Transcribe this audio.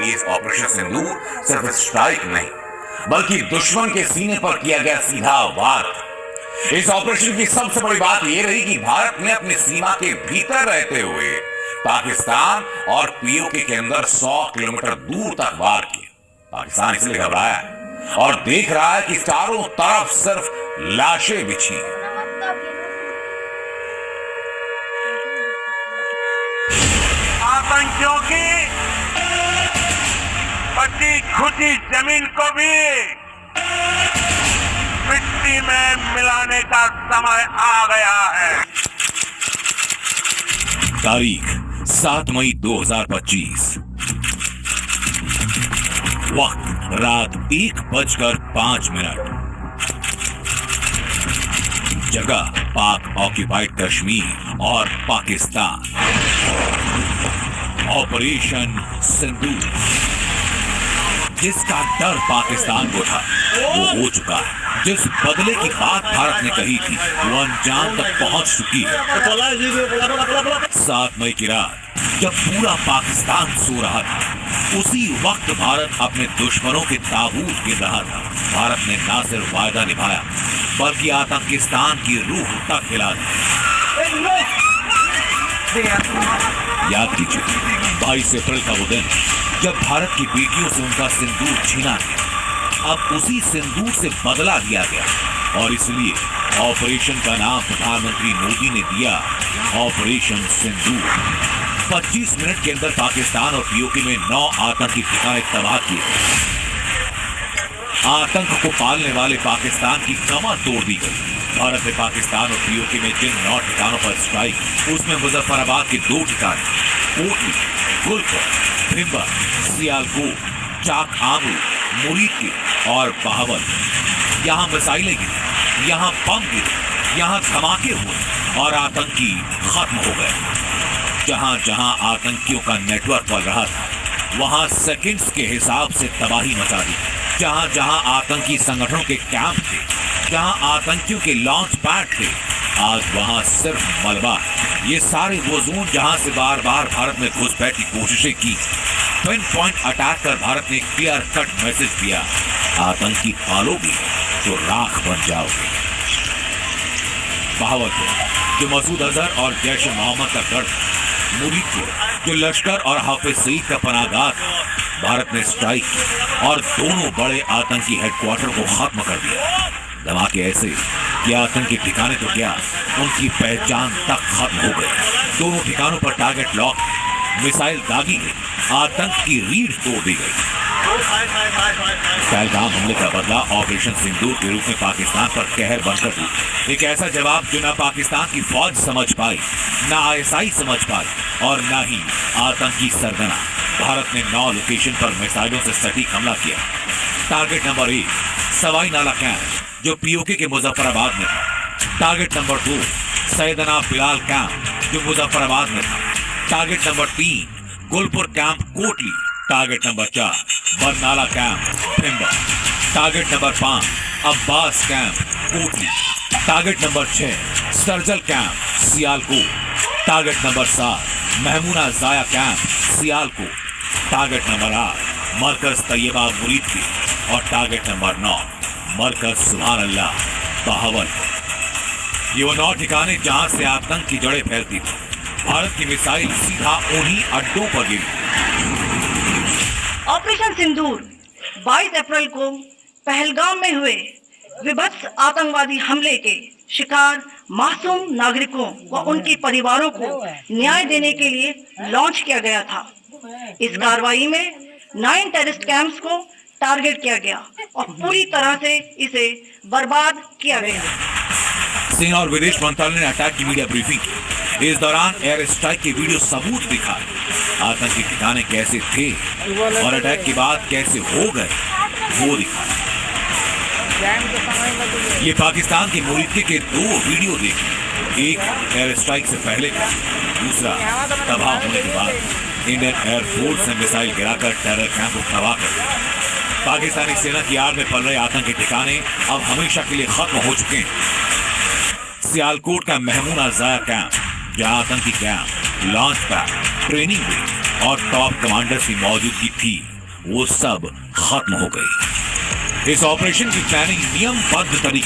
ये ऑपरेशन सिंदूर सिर्फ स्ट्राइक नहीं बल्कि दुश्मन के सीने पर किया गया सीधा वार। इस ऑपरेशन की सबसे बड़ी बात यह रही कि भारत ने अपनी सीमा के भीतर रहते हुए पाकिस्तान और पीओके के अंदर 100 किलोमीटर दूर तक वार किया। पाकिस्तान इसलिए घबराया और देख रहा है कि चारों तरफ सिर्फ लाशें बिछी हैं। आतंकियों की बची खुदी जमीन को भी मिट्टी में मिलाने का समय आ गया है। तारीख 7 मई 2025, वक्त रात 1:05। जगह पाक ऑक्यूपाइड कश्मीर और पाकिस्तान। ऑपरेशन सिंदूर। जिसका डर पाकिस्तान को था वो हो चुका है। जिस बदले की बात भारत ने कही थी वो अंजाम तक पहुंच चुकी है। 7 मई की रात जब पूरा पाकिस्तान सो रहा था उसी वक्त भारत अपने दुश्मनों के ताबूत गिर रहा था। भारत ने न सिर्फ वायदा निभाया बल्कि आतंकिस्तान की रूह तक हिला दी। याद कीजिए 22 अप्रैल का वो दिन जब भारत की बेटियों से उनका सिंदूर छीना गया। अब उसी सिंदूर से बदला लिया गया और इसलिए ऑपरेशन का नाम प्रधानमंत्री मोदी ने दिया ऑपरेशन सिंदूर। 25 मिनट के अंदर पाकिस्तान और पीओके में 9 आतंकी ठिकाने तबाह किए गए। आतंक को पालने वाले पाकिस्तान की कमर तोड़ दी गई। भारत ने पाकिस्तान और पीओके में जिन 9 ठिकानों पर स्ट्राइक, उसमें मुजफ्फराबाद के 2 ठिकाने कोटली, गुलपुर, भिंबर, सियालकोट, चाक आमू, मुरीद और बहावल। यहाँ मिसाइलें गिरी, यहाँ बम गिरे, यहाँ धमाके हुए और आतंकी खत्म हो गए। जहां जहां आतंकियों का नेटवर्क पल रहा था वहां सेकंड्स के हिसाब से तबाही मचा दी। जहां जहां आतंकी संगठनों के कैंप थे, जहां आतंकियों के लॉन्च पैड थे, आज वहां सिर्फ मलबा। ये सारे वो जोन जहां से बार बार भारत में घुसपैठ की कोशिशें की। पिन पॉइंट अटैक कर भारत ने क्लियर कट मैसेज दिया, आतंकी पालोगे तो राख बन जाओगे। बहावलपुर जो मसूद अजहर और जैश मोहम्मद का गढ़, मुरीदपुर जो लश्कर और हाफिज सईद का पनाहगाह था, भारत ने स्ट्राइक की और दोनों बड़े आतंकी हेडक्वार्टर को खत्म कर दिया। धमाके ऐसे कि आतंकी ठिकाने तो क्या, उनकी पहचान तक खत्म हो गई। दोनों ठिकानों पर टारगेट लॉक, मिसाइल दागी गई, आतंक की रीढ़ तोड़ दी गई। पहलगाम हमले का बदला ऑपरेशन सिंदूर के रूप में पाकिस्तान पर कहर बनकर हुई। एक ऐसा जवाब जो ना पाकिस्तान की फौज समझ पाई, ना आईएसआई समझ पाई और ना ही आतंकी सरगना। भारत ने 9 लोकेशन पर मिसाइलों से सटीक हमला किया। टारगेट नंबर 1 सवाई नाला कैंप जो पीओके के मुजफ्फराबाद में था। टारगेट नंबर 2 सैयदना बिलाल कैंप जो मुजफ्फराबाद में था। Target number 3 Gulpur camp Kotli. Target number 4 Barnala camp Bhimber. Target number 5 Abbas camp Kotli. Target number 6 Sarjal camp Sialkot. Target number 7 Mahmuna जाया कैंप सियालकोट। टारगेट नंबर 8 मरकज तैयबा मुरीद और टारगेट नंबर 9 मरकज सुभान अल्लाह बहावल। ये वो 9 ठिकाने जहां से आतंक की जड़ें फैलती थी। भारत की मिसाइल सीधा उन्हीं अड्डों पर गिरी। ऑपरेशन सिंदूर 22 अप्रैल को पहलगाम में हुए विभत्स आतंकवादी हमले के शिकार मासूम नागरिकों व उनके परिवारों को न्याय देने के लिए लॉन्च किया गया था। इस कार्रवाई में 9 टेररिस्ट कैंप्स को टारगेट किया गया और पूरी तरह से इसे बर्बाद किया गया। सेना और विदेश मंत्रालय ने अटैक की मीडिया ब्रीफिंग की। इस दौरान एयर स्ट्राइक के वीडियो सबूत दिखाए, आतंकी ठिकाने कैसे थे और अटैक के बाद कैसे हो गए वो दिखाए। ये पाकिस्तान के मुरीद के 2 वीडियो देखे, एक एयर स्ट्राइक से पहले का, दूसरा तबाह होने के बाद। इंडियन एयरफोर्स ने मिसाइल गिराकर टेरर कैंप को तबाह कर दिया। पाकिस्तानी सेना की आड़ में पल रहे आतंकी ठिकाने अब हमेशा के लिए खत्म हो चुके हैं। सियालकोट का महमूना जाया कैंप जहां आतंकी camp, launch pad, training base और टॉप कमांडर्स की मौजूदगी थी, वो सब खत्म हो गई। इस ऑपरेशन की प्लानिंग नियमबद्ध तरीके